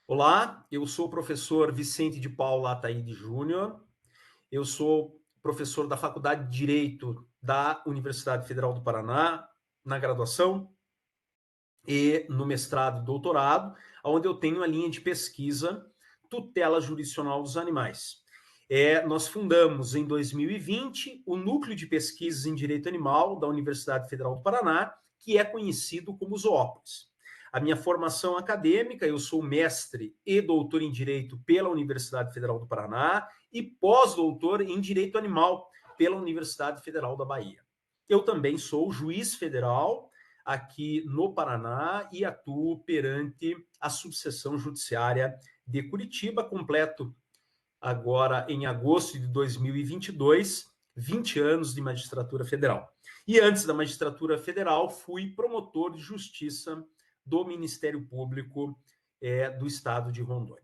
Olá, eu sou o professor Vicente de Paula Ataíde Júnior. Eu sou professor da Faculdade de Direito da Universidade Federal do Paraná, na graduação e no mestrado e doutorado, onde eu tenho a linha de pesquisa tutela jurisdicional dos animais. Nós fundamos em 2020 o Núcleo de Pesquisas em Direito Animal da Universidade Federal do Paraná, que é conhecido como Zoópolis. A minha formação acadêmica, eu sou mestre e doutor em Direito pela Universidade Federal do Paraná e pós-doutor em Direito Animal pela Universidade Federal da Bahia. Eu também sou juiz federal aqui no Paraná e atuo perante a subseção judiciária de Curitiba, completo agora em agosto de 2022, 20 anos de magistratura federal. E antes da magistratura federal, fui promotor de justiça do Ministério Público do Estado de Rondônia.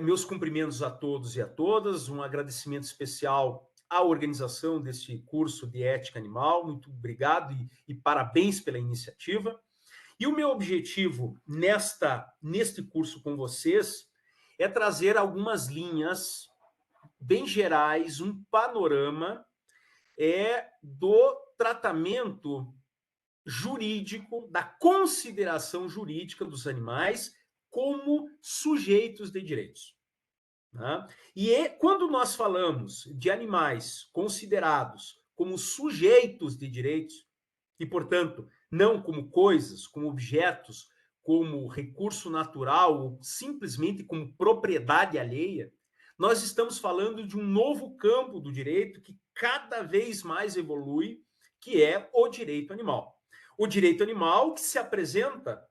Meus cumprimentos a todos e a todas, um agradecimento especial à organização deste curso de ética animal, muito obrigado e parabéns pela iniciativa. E o meu objetivo neste curso com vocês é trazer algumas linhas bem gerais, um panorama do tratamento jurídico, da consideração jurídica dos animais como sujeitos de direitos. Né? Quando nós falamos de animais considerados como sujeitos de direitos, e, portanto, não como coisas, como objetos, como recurso natural, ou simplesmente como propriedade alheia, nós estamos falando de um novo campo do direito que cada vez mais evolui, que é o direito animal. O direito animal que se apresenta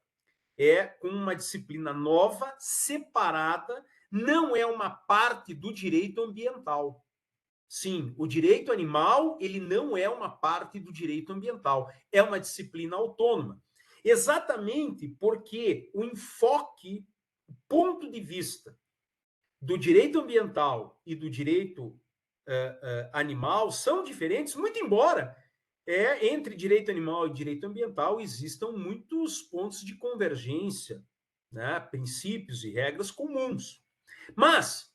com uma disciplina nova, separada, não é uma parte do direito ambiental. Sim, o direito animal, ele não é uma parte do direito ambiental, é uma disciplina autônoma. Exatamente porque o enfoque, o ponto de vista do direito ambiental e do direito animal são diferentes, muito embora entre direito animal e direito ambiental existam muitos pontos de convergência, né, princípios e regras comuns. Mas,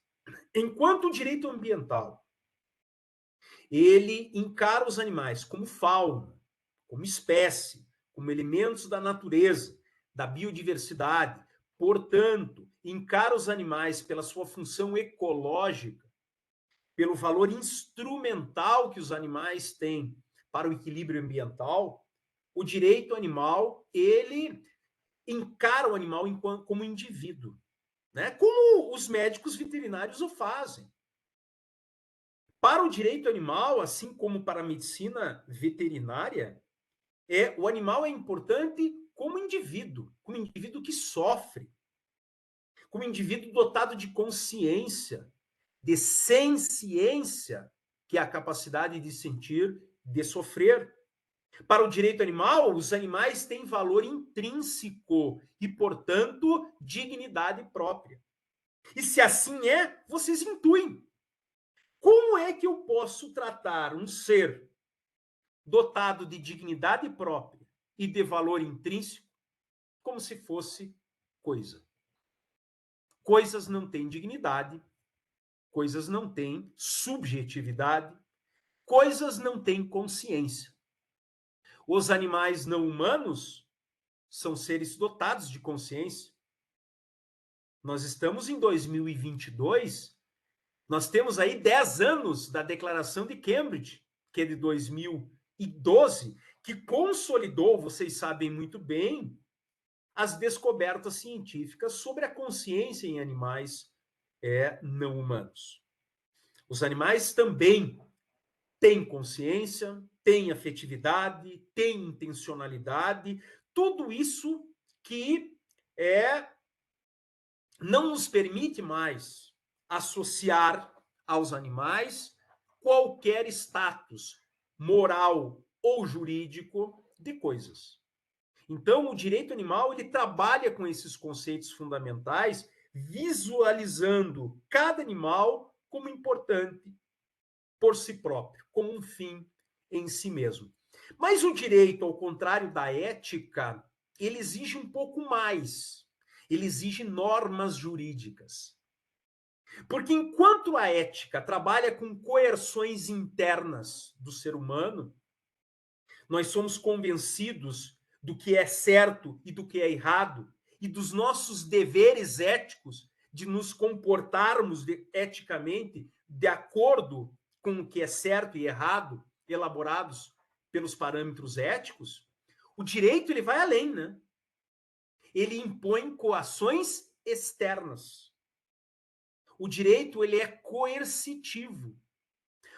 enquanto o direito ambiental ele encara os animais como fauna, como espécie, como elementos da natureza, da biodiversidade. Portanto, encara os animais pela sua função ecológica, pelo valor instrumental que os animais têm para o equilíbrio ambiental. O direito animal, ele encara o animal como indivíduo, né? Como os médicos veterinários o fazem. Para o direito animal, assim como para a medicina veterinária, o animal é importante como indivíduo que sofre, como indivíduo dotado de consciência, de senciência, que é a capacidade de sentir, de sofrer. Para o direito animal, os animais têm valor intrínseco e, portanto, dignidade própria. E se assim é, vocês intuem. Como é que eu posso tratar um ser dotado de dignidade própria e de valor intrínseco como se fosse coisa? Coisas não têm dignidade, coisas não têm subjetividade, coisas não têm consciência. Os animais não humanos são seres dotados de consciência. Nós estamos em 2022, nós temos aí 10 anos da Declaração de Cambridge, que é de 2012, que consolidou, vocês sabem muito bem, as descobertas científicas sobre a consciência em animais não humanos. Os animais também têm consciência, têm afetividade, têm intencionalidade, tudo isso que não nos permite mais associar aos animais qualquer status moral ou jurídico de coisas. Então, o direito animal ele trabalha com esses conceitos fundamentais, visualizando cada animal como importante por si próprio, como um fim em si mesmo. Mas o direito, ao contrário da ética, ele exige um pouco mais. ele exige normas jurídicas. Porque enquanto a ética trabalha com coerções internas do ser humano, nós somos convencidos do que é certo e do que é errado, e dos nossos deveres éticos de nos comportarmos eticamente de acordo com o que é certo e errado, elaborados pelos parâmetros éticos. O direito ele vai além, né? Ele impõe coações externas. O direito ele é coercitivo.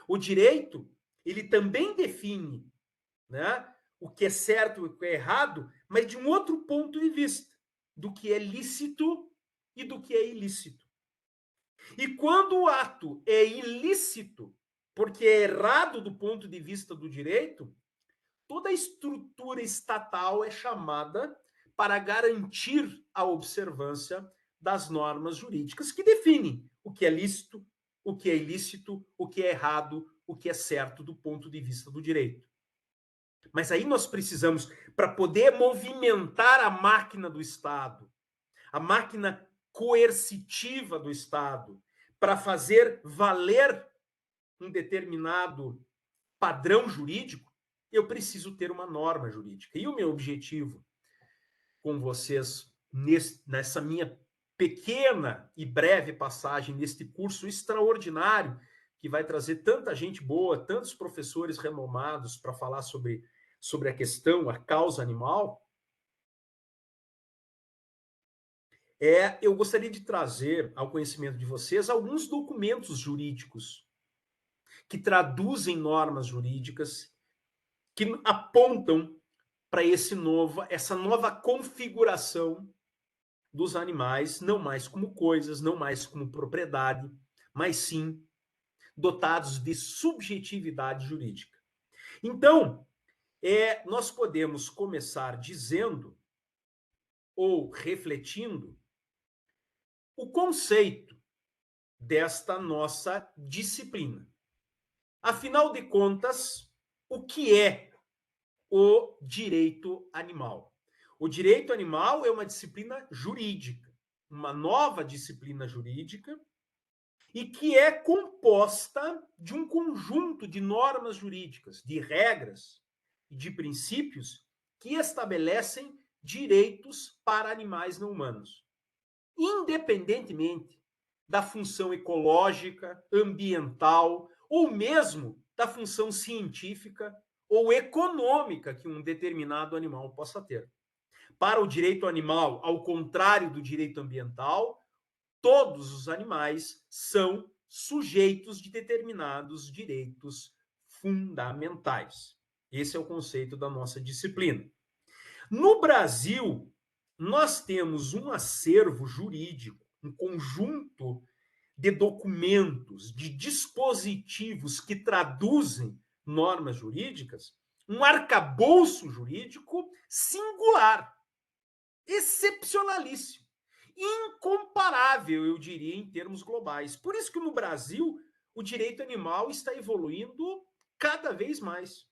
O direito ele também define, né, o que é certo e o que é errado, mas de um outro ponto de vista, do que é lícito e do que é ilícito. E quando o ato é ilícito, porque é errado do ponto de vista do direito, toda a estrutura estatal é chamada para garantir a observância das normas jurídicas que definem o que é lícito, o que é ilícito, o que é errado, o que é certo do ponto de vista do direito. Mas aí nós precisamos, para poder movimentar a máquina do Estado, a máquina coercitiva do Estado, para fazer valer um determinado padrão jurídico, eu preciso ter uma norma jurídica. E o meu objetivo com vocês, nessa minha pequena e breve passagem neste curso extraordinário, que vai trazer tanta gente boa, tantos professores renomados para falar sobre a questão, a causa animal, eu gostaria de trazer ao conhecimento de vocês alguns documentos jurídicos que traduzem normas jurídicas, que apontam para essa nova configuração dos animais, não mais como coisas, não mais como propriedade, mas sim dotados de subjetividade jurídica. Então, nós podemos começar dizendo ou refletindo o conceito desta nossa disciplina. Afinal de contas, o que é o direito animal? O direito animal é uma disciplina jurídica, uma nova disciplina jurídica, e que é composta de um conjunto de normas jurídicas, de regras e de princípios que estabelecem direitos para animais não humanos, independentemente da função ecológica, ambiental ou mesmo da função científica ou econômica que um determinado animal possa ter. Para o direito animal, ao contrário do direito ambiental, todos os animais são sujeitos de determinados direitos fundamentais. Esse é o conceito da nossa disciplina. No Brasil, nós temos um acervo jurídico, um conjunto de documentos, de dispositivos que traduzem normas jurídicas, um arcabouço jurídico singular, excepcionalíssimo, incomparável, eu diria, em termos globais. Por isso que no Brasil o direito animal está evoluindo cada vez mais.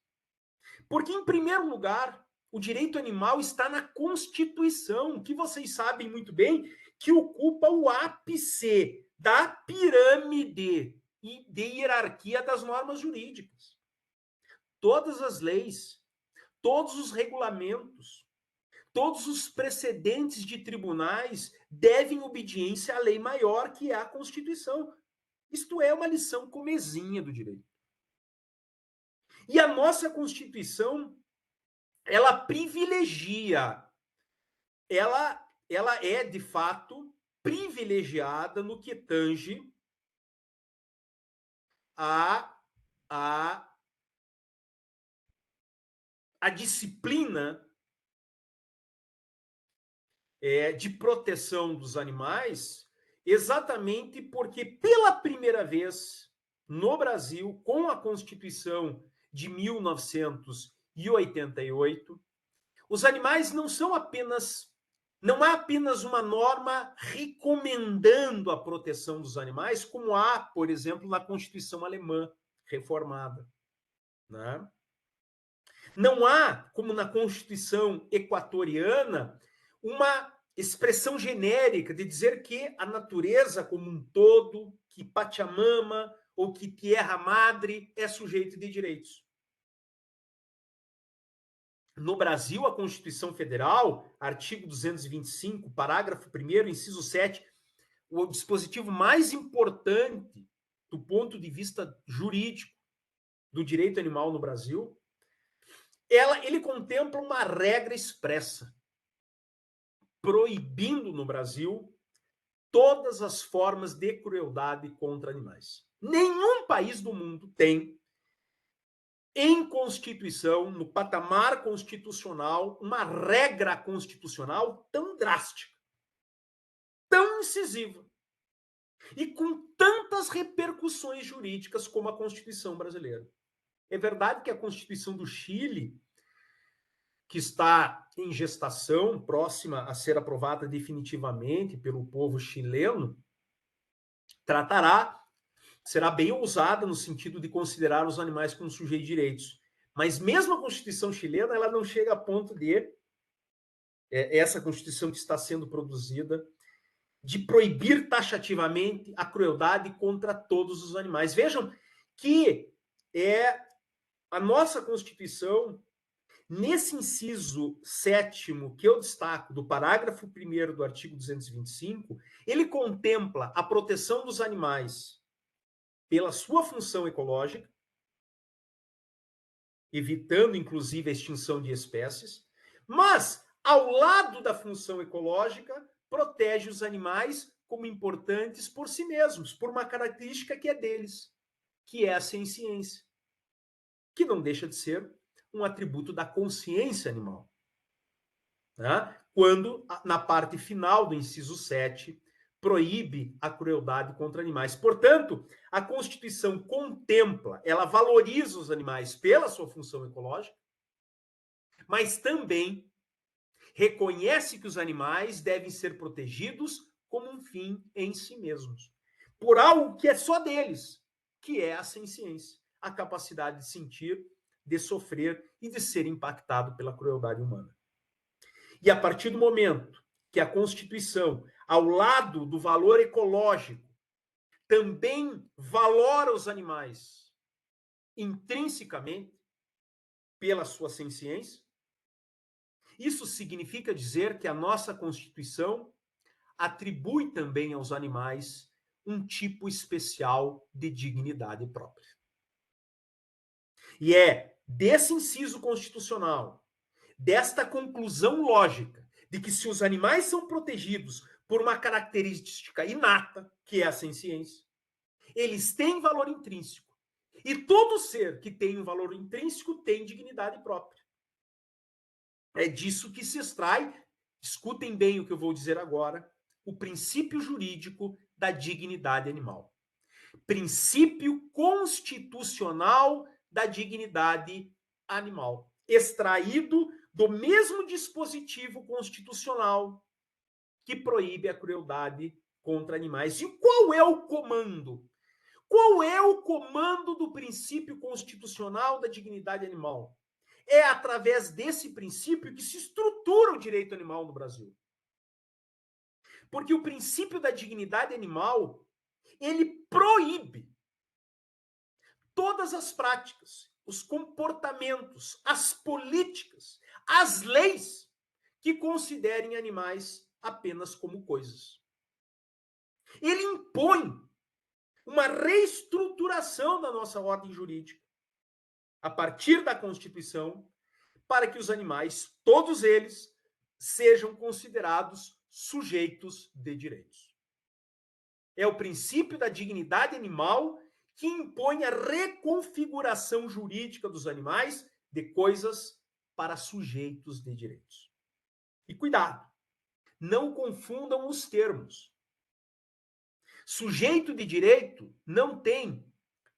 Porque, em primeiro lugar, o direito animal está na Constituição, que vocês sabem muito bem que ocupa o ápice da pirâmide e de hierarquia das normas jurídicas. Todas as leis, todos os regulamentos, todos os precedentes de tribunais devem obediência à lei maior, que é a Constituição. Isto é uma lição comezinha do direito. E a nossa Constituição, ela privilegia, ela é, de fato, privilegiada no que tange a disciplina de proteção dos animais, exatamente porque, pela primeira vez no Brasil, com a Constituição de 1988, os animais não há apenas uma norma recomendando a proteção dos animais, como há, por exemplo, na Constituição alemã reformada, né? Não há, como na Constituição equatoriana, uma expressão genérica de dizer que a natureza como um todo, que Pachamama ou que Tierra Madre é sujeito de direitos. No Brasil, a Constituição Federal, artigo 225, parágrafo 1º, inciso 7, o dispositivo mais importante do ponto de vista jurídico do direito animal no Brasil, ele contempla uma regra expressa, proibindo no Brasil todas as formas de crueldade contra animais. Nenhum país do mundo tem, em Constituição, no patamar constitucional, uma regra constitucional tão drástica, tão incisiva e com tantas repercussões jurídicas como a Constituição brasileira. É verdade que a Constituição do Chile, que está em gestação, próxima a ser aprovada definitivamente pelo povo chileno, será bem ousada no sentido de considerar os animais como sujeitos de direitos. Mas mesmo a Constituição chilena, ela não chega a ponto de, essa Constituição que está sendo produzida, de proibir taxativamente a crueldade contra todos os animais. Vejam que a nossa Constituição, nesse inciso 7º que eu destaco, do parágrafo 1º do artigo 225, ele contempla a proteção dos animais pela sua função ecológica, evitando inclusive a extinção de espécies, mas, ao lado da função ecológica, protege os animais como importantes por si mesmos, por uma característica que é deles, que é a senciência, que não deixa de ser um atributo da consciência animal. Né? Quando, na parte final do inciso 7, proíbe a crueldade contra animais. Portanto, a Constituição contempla, ela valoriza os animais pela sua função ecológica, mas também reconhece que os animais devem ser protegidos como um fim em si mesmos, por algo que é só deles, que é a senciência, a capacidade de sentir, de sofrer e de ser impactado pela crueldade humana. E a partir do momento que a Constituição, ao lado do valor ecológico, também valora os animais intrinsecamente pela sua senciência, isso significa dizer que a nossa Constituição atribui também aos animais um tipo especial de dignidade própria. E é desse inciso constitucional, desta conclusão lógica, de que se os animais são protegidos por uma característica inata, que é a senciência, eles têm valor intrínseco. E todo ser que tem um valor intrínseco tem dignidade própria. É disso que se extrai, escutem bem o que eu vou dizer agora, o princípio jurídico da dignidade animal. Princípio constitucional da dignidade animal, extraído do mesmo dispositivo constitucional que proíbe a crueldade contra animais. E qual é o comando? Qual é o comando do princípio constitucional da dignidade animal? É através desse princípio que se estrutura o direito animal no Brasil. Porque o princípio da dignidade animal, ele proíbe todas as práticas, os comportamentos, as políticas, as leis que considerem animais apenas como coisas. Ele impõe uma reestruturação da nossa ordem jurídica a partir da Constituição para que os animais, todos eles, sejam considerados sujeitos de direitos. É o princípio da dignidade animal que impõe a reconfiguração jurídica dos animais de coisas para sujeitos de direitos. E cuidado, não confundam os termos. Sujeito de direito não tem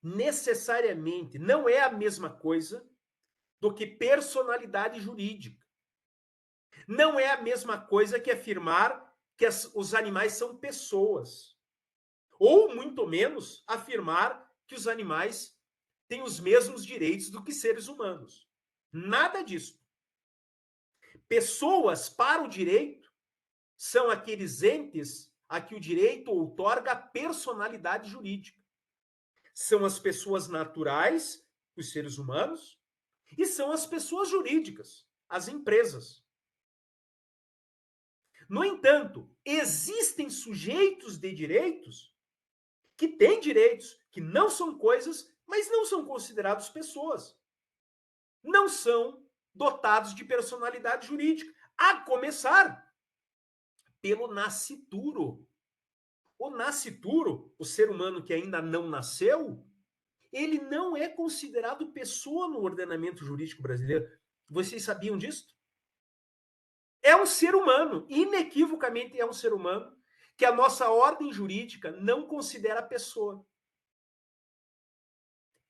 necessariamente, não é a mesma coisa do que personalidade jurídica. Não é a mesma coisa que afirmar que os animais são pessoas. Ou, muito menos, afirmar que os animais têm os mesmos direitos do que seres humanos. Nada disso. Pessoas, para o direito, são aqueles entes a que o direito outorga personalidade jurídica. São as pessoas naturais, os seres humanos, e são as pessoas jurídicas, as empresas. No entanto, existem sujeitos de direitos que têm direitos, que não são coisas, mas não são considerados pessoas. Não são dotados de personalidade jurídica, a começar pelo nascituro. O nascituro, o ser humano que ainda não nasceu, ele não é considerado pessoa no ordenamento jurídico brasileiro. Vocês sabiam disso? É um ser humano, inequivocamente é um ser humano, que a nossa ordem jurídica não considera pessoa.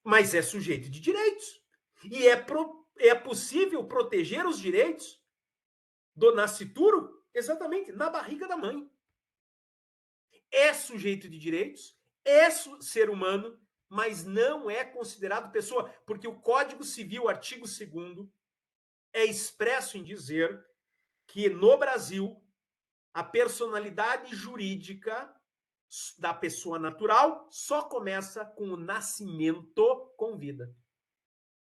Mas é sujeito de direitos. E é possível proteger os direitos do nascituro exatamente na barriga da mãe. É sujeito de direitos, é ser humano, mas não é considerado pessoa, porque o Código Civil, artigo 2º, é expresso em dizer que no Brasil a personalidade jurídica da pessoa natural só começa com o nascimento com vida.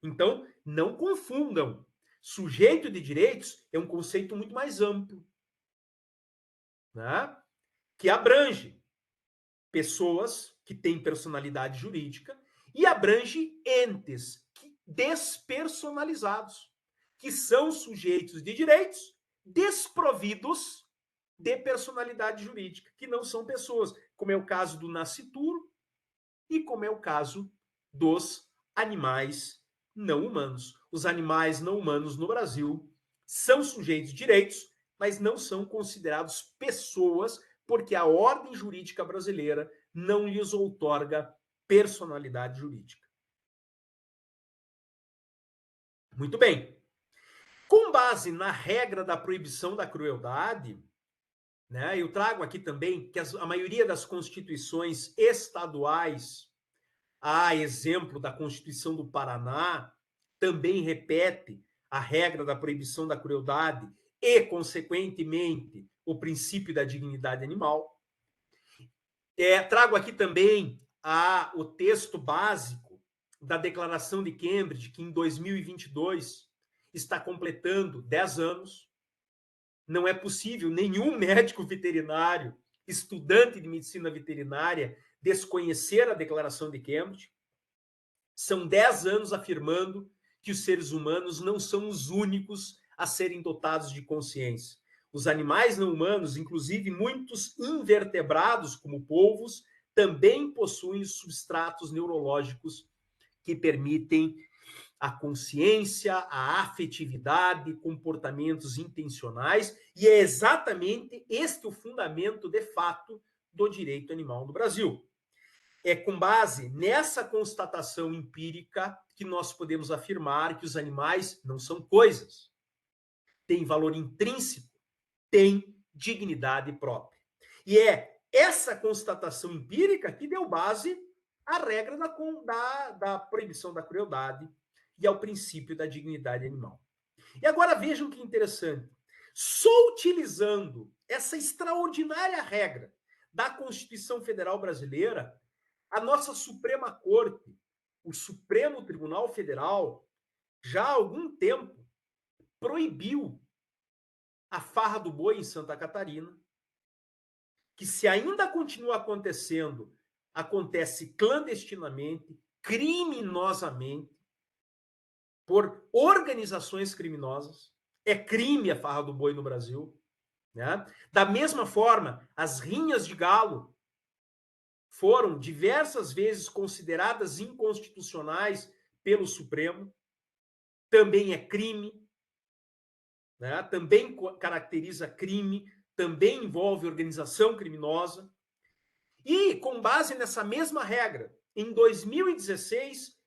Então, não confundam. Sujeito de direitos é um conceito muito mais amplo, né? Que abrange pessoas que têm personalidade jurídica e abrange entes despersonalizados, que são sujeitos de direitos desprovidos de personalidade jurídica, que não são pessoas, como é o caso do nascituro e como é o caso dos animais não humanos. Os animais não humanos no Brasil são sujeitos de direitos, mas não são considerados pessoas, porque a ordem jurídica brasileira não lhes outorga personalidade jurídica. Muito bem. Com base na regra da proibição da crueldade, né, eu trago aqui também que a maioria das constituições estaduais, a exemplo da Constituição do Paraná, também repete a regra da proibição da crueldade e, consequentemente, o princípio da dignidade animal. Trago aqui também o texto básico da Declaração de Cambridge, que em 2022 está completando 10 anos. Não é possível nenhum médico veterinário, estudante de medicina veterinária, desconhecer a Declaração de Cambridge. São 10 anos afirmando que os seres humanos não são os únicos a serem dotados de consciência. Os animais não humanos, inclusive muitos invertebrados, como polvos, também possuem substratos neurológicos que permitem a consciência, a afetividade, comportamentos intencionais, e é exatamente este o fundamento de fato do direito animal no Brasil. É com base nessa constatação empírica que nós podemos afirmar que os animais não são coisas, têm valor intrínseco, têm dignidade própria. E é essa constatação empírica que deu base à regra da proibição da crueldade e ao princípio da dignidade animal. E agora vejam que interessante. Só utilizando essa extraordinária regra da Constituição Federal Brasileira, a nossa Suprema Corte, o Supremo Tribunal Federal, já há algum tempo proibiu a farra do boi em Santa Catarina, que se ainda continua acontecendo, acontece clandestinamente, criminosamente, por organizações criminosas. É crime a farra do boi no Brasil. Né? Da mesma forma, as rinhas de galo foram diversas vezes consideradas inconstitucionais pelo Supremo. Também é crime, né? Também caracteriza crime, também envolve organização criminosa. E, com base nessa mesma regra, em 2016,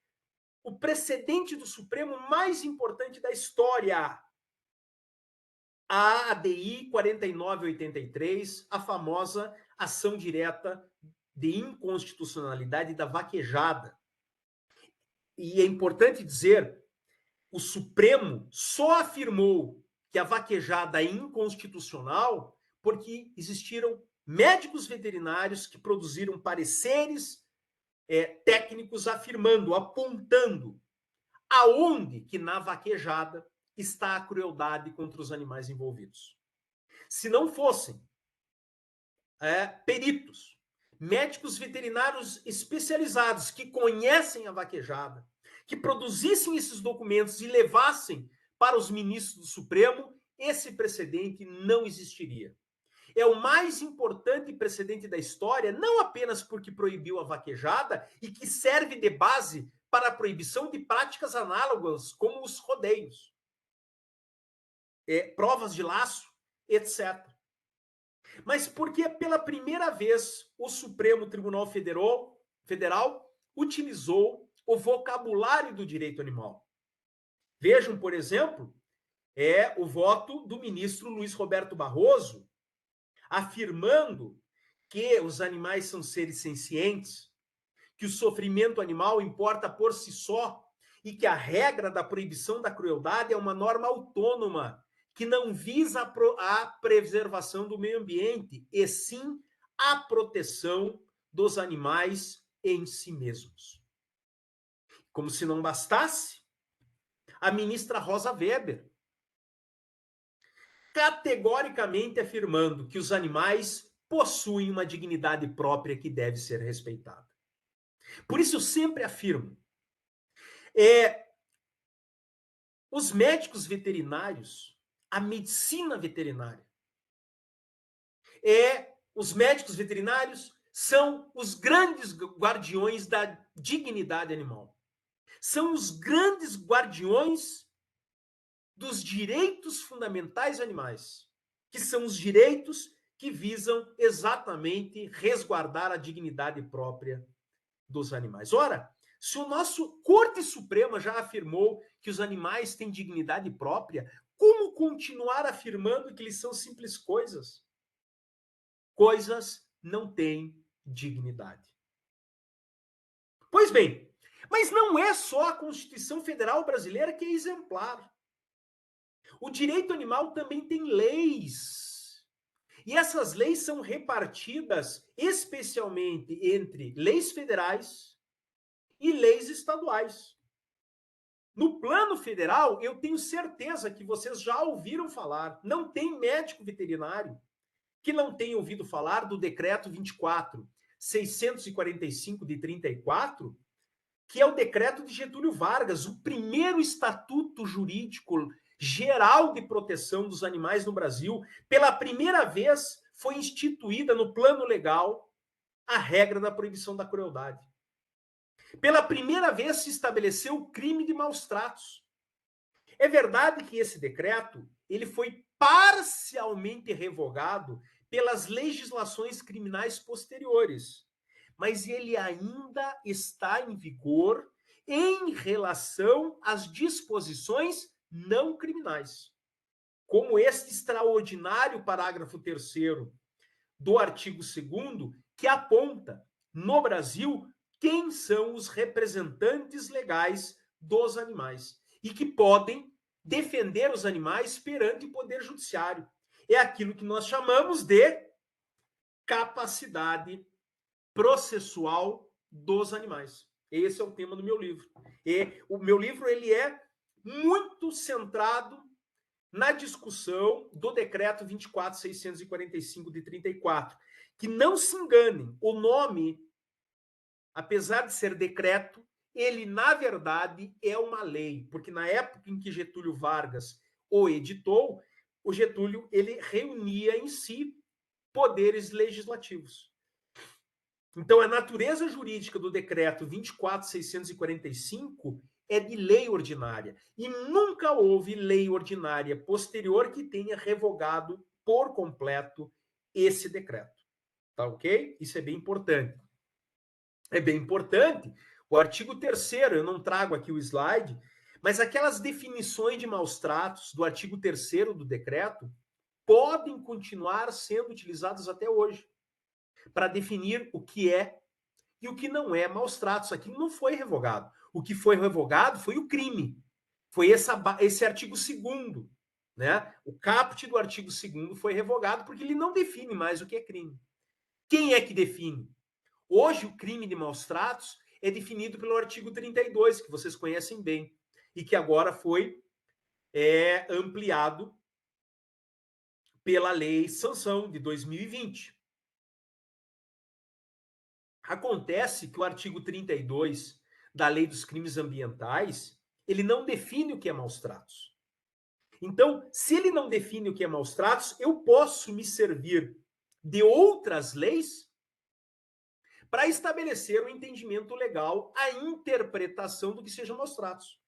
o precedente do Supremo mais importante da história, a ADI 4983, a famosa ação direta de inconstitucionalidade da vaquejada. E é importante dizer, o Supremo só afirmou que a vaquejada é inconstitucional porque existiram médicos veterinários que produziram pareceres técnicos afirmando, apontando aonde que na vaquejada está a crueldade contra os animais envolvidos. Se não fossem peritos, médicos veterinários especializados que conhecem a vaquejada, que produzissem esses documentos e levassem para os ministros do Supremo, esse precedente não existiria. É o mais importante precedente da história, não apenas porque proibiu a vaquejada e que serve de base para a proibição de práticas análogas, como os rodeios, provas de laço, etc. Mas porque pela primeira vez o Supremo Tribunal Federal utilizou o vocabulário do direito animal. Vejam, por exemplo, o voto do ministro Luiz Roberto Barroso, afirmando que os animais são seres sencientes, que o sofrimento animal importa por si só e que a regra da proibição da crueldade é uma norma autônoma que não visa a preservação do meio ambiente, e sim a proteção dos animais em si mesmos. Como se não bastasse, a ministra Rosa Weber, categoricamente afirmando que os animais possuem uma dignidade própria que deve ser respeitada. Por isso eu sempre afirmo, os médicos veterinários, a medicina veterinária, os médicos veterinários são os grandes guardiões da dignidade animal. São os grandes guardiões dos direitos fundamentais animais, que são os direitos que visam exatamente resguardar a dignidade própria dos animais. Ora, se o nosso Corte Suprema já afirmou que os animais têm dignidade própria, como continuar afirmando que eles são simples coisas? Coisas não têm dignidade. Pois bem, mas não é só a Constituição Federal Brasileira que é exemplar. O direito animal também tem leis. E essas leis são repartidas especialmente entre leis federais e leis estaduais. No plano federal, eu tenho certeza que vocês já ouviram falar, não tem médico veterinário que não tenha ouvido falar do decreto 24.645 de 34, que é o decreto de Getúlio Vargas, o primeiro estatuto jurídico geral de proteção dos animais no Brasil. Pela primeira vez foi instituída no plano legal a regra da proibição da crueldade. Pela primeira vez se estabeleceu o crime de maus tratos. É verdade que esse decreto ele foi parcialmente revogado pelas legislações criminais posteriores, mas ele ainda está em vigor em relação às disposições não criminais, como este extraordinário parágrafo 3º do artigo 2º, que aponta, no Brasil, quem são os representantes legais dos animais e que podem defender os animais perante o Poder Judiciário. É aquilo que nós chamamos de capacidade processual dos animais. Esse é o tema do meu livro. E o meu livro ele é muito centrado na discussão do decreto 24.645 de 34. Que não se enganem, o nome, apesar de ser decreto, ele, na verdade, é uma lei, porque na época em que Getúlio Vargas o editou, o Getúlio ele reunia em si poderes legislativos. Então, a natureza jurídica do decreto 24.645 é de lei ordinária, e nunca houve lei ordinária posterior que tenha revogado por completo esse decreto. Tá ok? Isso é bem importante. É bem importante o artigo 3º, eu não trago aqui o slide, mas aquelas definições de maus tratos do artigo 3º do decreto podem continuar sendo utilizadas até hoje para definir o que é e o que não é maus tratos. Aquilo não foi revogado. O que foi revogado foi o crime. Foi esse artigo 2º né? O caput do artigo 2º foi revogado porque ele não define mais o que é crime. Quem é que define? Hoje, o crime de maus tratos é definido pelo artigo 32, que vocês conhecem bem, e que agora foi ampliado pela Lei Sanção de 2020. Acontece que o artigo 32 da Lei dos Crimes Ambientais, ele não define o que é maus tratos. Então, se ele não define o que é maus tratos, eu posso me servir de outras leis para estabelecer o entendimento legal, a interpretação do que sejam maus tratos.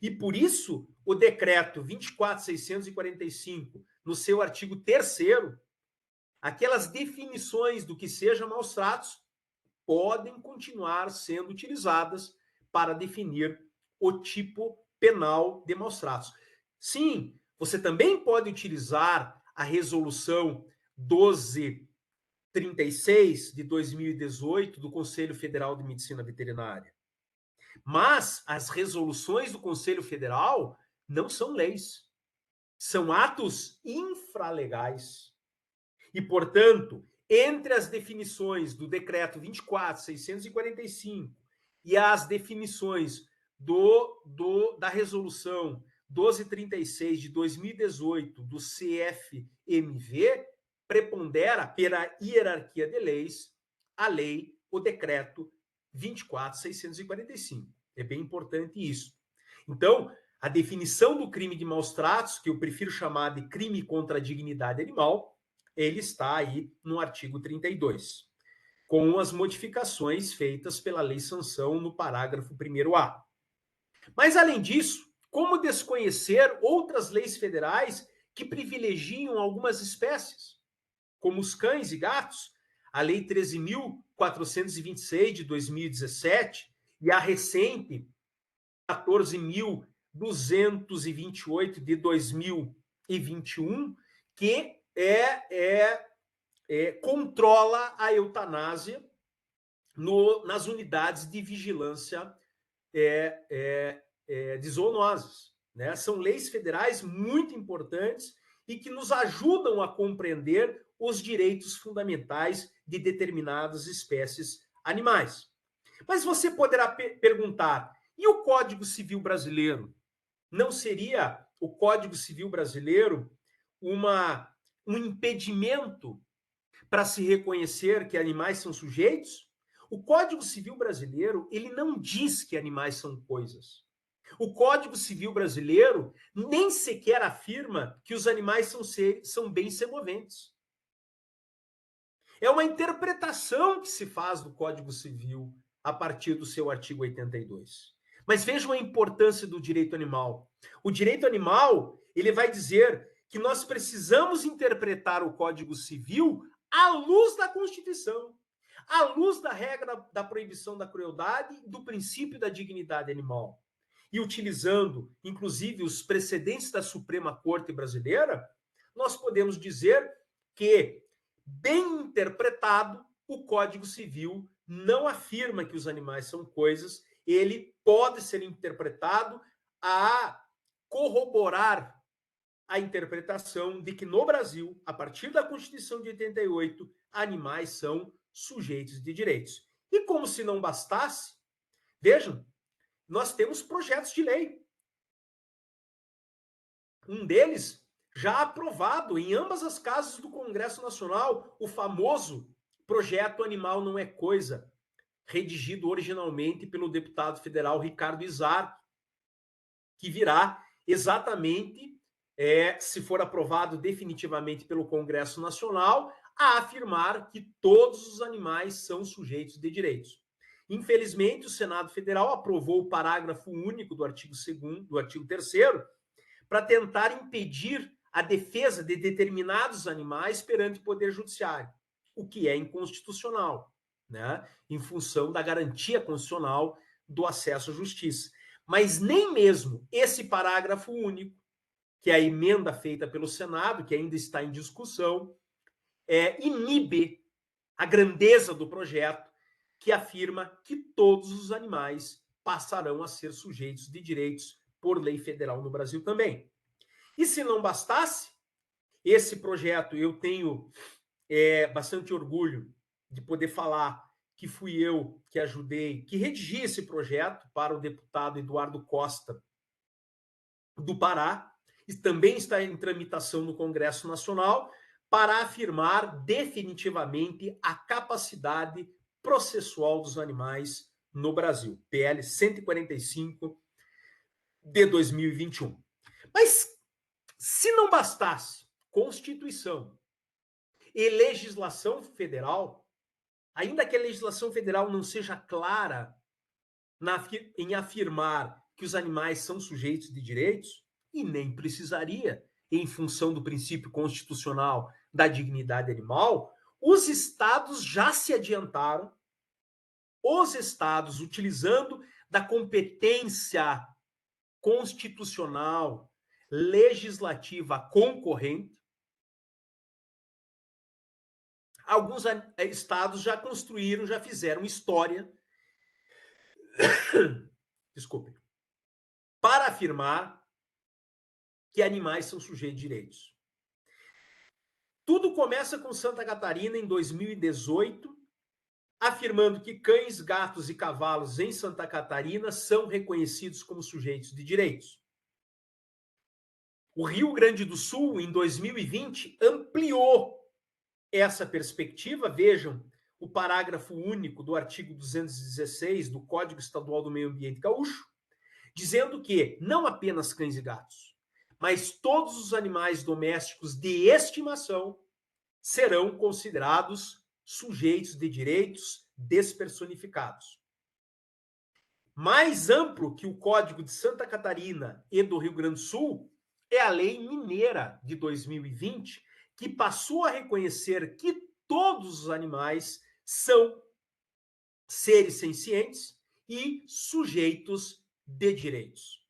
E por isso, o decreto 24.645, no seu artigo 3º, aquelas definições do que sejam maus tratos podem continuar sendo utilizadas para definir o tipo penal de maus tratos. Sim, você também pode utilizar a resolução 1236 de 2018 do Conselho Federal de Medicina Veterinária. Mas as resoluções do Conselho Federal não são leis, são atos infralegais. E, portanto, entre as definições do decreto 24.645 e as definições da resolução 1236 de 2018 do CFMV, prepondera pela hierarquia de leis o decreto 24.645. É bem importante isso. Então, a definição do crime de maus tratos, que eu prefiro chamar de crime contra a dignidade animal, ele está aí no artigo 32, com as modificações feitas pela Lei Sanção no parágrafo 1º-A. Mas, além disso, como desconhecer outras leis federais que privilegiam algumas espécies, como os cães e gatos? A Lei 13.426 de 2017 e a recente 14.228 de 2021, que controla a eutanásia nas unidades de vigilância de zoonoses. Né? São leis federais muito importantes e que nos ajudam a compreender os direitos fundamentais de determinadas espécies animais. Mas você poderá perguntar, e o Código Civil Brasileiro? Não seria o Código Civil Brasileiro um impedimento para se reconhecer que animais são sujeitos? O Código Civil Brasileiro, ele não diz que animais são coisas. O Código Civil Brasileiro nem sequer afirma que os animais são bens semoventes. É uma interpretação que se faz do Código Civil a partir do seu artigo 82. Mas vejam a importância do direito animal. O direito animal, ele vai dizer que nós precisamos interpretar o Código Civil à luz da Constituição, à luz da regra da proibição da crueldade e do princípio da dignidade animal. E utilizando, inclusive, os precedentes da Suprema Corte Brasileira, nós podemos dizer que, bem interpretado, o Código Civil não afirma que os animais são coisas, ele pode ser interpretado a corroborar a interpretação de que no Brasil, a partir da Constituição de 88, animais são sujeitos de direitos. E como se não bastasse, vejam, nós temos projetos de lei. Um deles já aprovado em ambas as casas do Congresso Nacional, o famoso Projeto Animal Não é Coisa, redigido originalmente pelo deputado federal Ricardo Izar, que virá exatamente, se for aprovado definitivamente pelo Congresso Nacional, a afirmar que todos os animais são sujeitos de direitos. Infelizmente, o Senado Federal aprovou o parágrafo único do artigo 2º, do artigo 3º, para tentar impedir a defesa de determinados animais perante o Poder Judiciário, o que é inconstitucional, né? Em função da garantia constitucional do acesso à justiça. Mas nem mesmo esse parágrafo único, que é a emenda feita pelo Senado, que ainda está em discussão, inibe a grandeza do projeto, que afirma que todos os animais passarão a ser sujeitos de direitos por lei federal no Brasil também. E se não bastasse, esse projeto eu tenho bastante orgulho de poder falar que fui eu que ajudei, que redigi esse projeto para o deputado Eduardo Costa do Pará, e também está em tramitação no Congresso Nacional, para afirmar definitivamente a capacidade processual dos animais no Brasil. PL 145 de 2021. Mas se não bastasse Constituição e legislação federal, ainda que a legislação federal não seja clara em afirmar que os animais são sujeitos de direitos, e nem precisaria, em função do princípio constitucional da dignidade animal, os estados já se adiantaram, os estados, utilizando da competência constitucional, legislativa concorrente, alguns estados já construíram, já fizeram história, desculpe, para afirmar que animais são sujeitos de direitos. Tudo começa com Santa Catarina em 2018, afirmando que cães, gatos e cavalos em Santa Catarina são reconhecidos como sujeitos de direitos. O Rio Grande do Sul, em 2020, ampliou essa perspectiva. Vejam o parágrafo único do artigo 216 do Código Estadual do Meio Ambiente Gaúcho, dizendo que não apenas cães e gatos, mas todos os animais domésticos de estimação serão considerados sujeitos de direitos despersonificados. Mais amplo que o Código de Santa Catarina e do Rio Grande do Sul é a Lei Mineira de 2020, que passou a reconhecer que todos os animais são seres sencientes e sujeitos de direitos.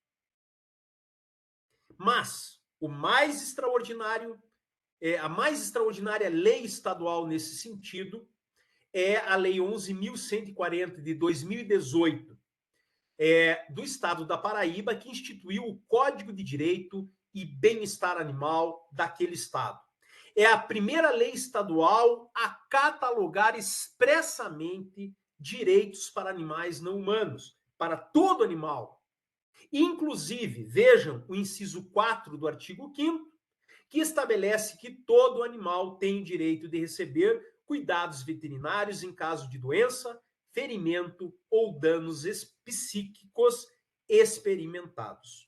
Mas o mais extraordinário, a mais extraordinária lei estadual nesse sentido é a Lei 11.140 de 2018, do Estado da Paraíba, que instituiu o Código de Direito e Bem-Estar Animal daquele estado. É a primeira lei estadual a catalogar expressamente direitos para animais não humanos, para todo animal. Inclusive, vejam o inciso 4 do artigo 5º, que estabelece que todo animal tem direito de receber cuidados veterinários em caso de doença, ferimento ou danos psíquicos experimentados.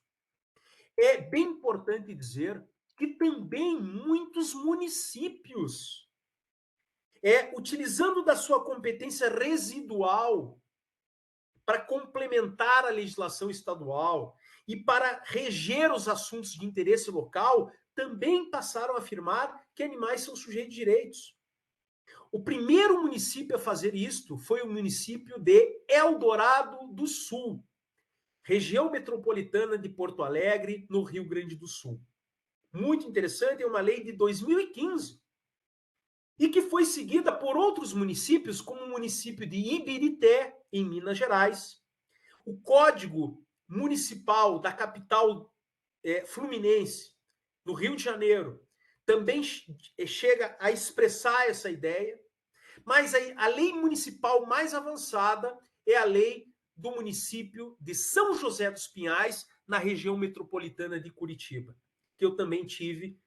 É bem importante dizer que também muitos municípios, utilizando da sua competência residual para complementar a legislação estadual e para reger os assuntos de interesse local, também passaram a afirmar que animais são sujeitos de direitos. O primeiro município a fazer isto foi o município de Eldorado do Sul, região metropolitana de Porto Alegre, no Rio Grande do Sul. Muito interessante, é uma lei de 2015 e que foi seguida por outros municípios, como o município de Ibirité, em Minas Gerais. O Código Municipal da capital fluminense, no Rio de Janeiro, também chega a expressar essa ideia, mas a lei municipal mais avançada é a lei do município de São José dos Pinhais, na região metropolitana de Curitiba, que eu também tive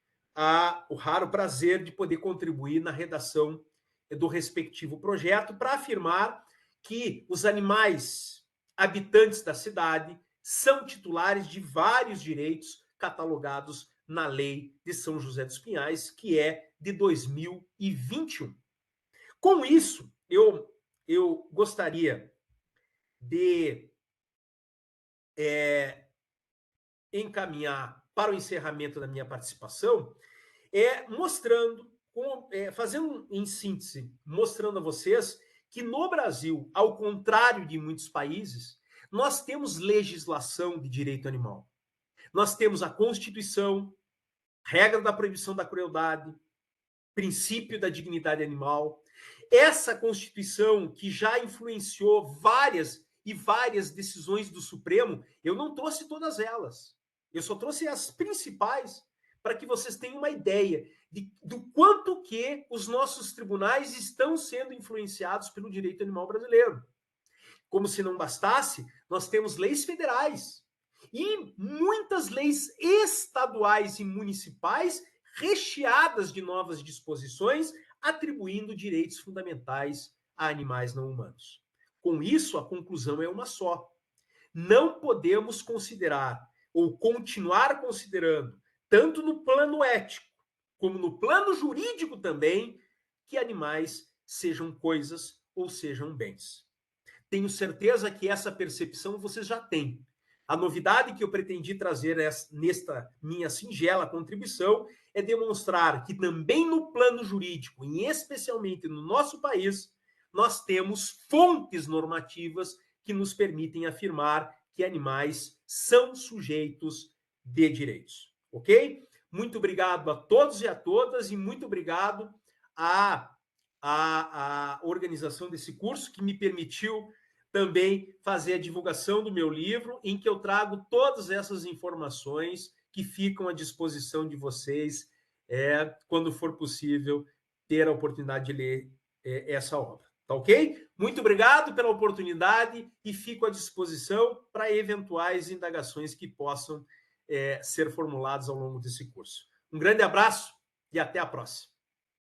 o raro prazer de poder contribuir na redação do respectivo projeto para afirmar que os animais habitantes da cidade são titulares de vários direitos catalogados na Lei de São José dos Pinhais, que é de 2021. Com isso, eu gostaria de encaminhar para o encerramento da minha participação, mostrando, fazendo em síntese, mostrando a vocês que no Brasil, ao contrário de muitos países, nós temos legislação de direito animal. Nós temos a Constituição, regra da proibição da crueldade, princípio da dignidade animal. Essa Constituição, que já influenciou várias decisões do Supremo, eu não trouxe todas elas. Eu só trouxe as principais para que vocês tenham uma ideia do quanto que os nossos tribunais estão sendo influenciados pelo direito animal brasileiro. Como se não bastasse, nós temos leis federais e muitas leis estaduais e municipais recheadas de novas disposições atribuindo direitos fundamentais a animais não humanos. Com isso, a conclusão é uma só. Não podemos considerar ou continuar considerando, tanto no plano ético como no plano jurídico também, que animais sejam coisas ou sejam bens. Tenho certeza que essa percepção vocês já têm. A novidade que eu pretendi trazer nesta minha singela contribuição é demonstrar que também no plano jurídico, e especialmente no nosso país, nós temos fontes normativas que nos permitem afirmar que animais são sujeitos de direitos. Ok? Muito obrigado a todos e a todas e muito obrigado à organização desse curso que me permitiu também fazer a divulgação do meu livro, em que eu trago todas essas informações que ficam à disposição de vocês quando for possível ter a oportunidade de ler essa obra. Tá ok? Muito obrigado pela oportunidade e fico à disposição para eventuais indagações que possam ser formuladas ao longo desse curso. Um grande abraço e até a próxima.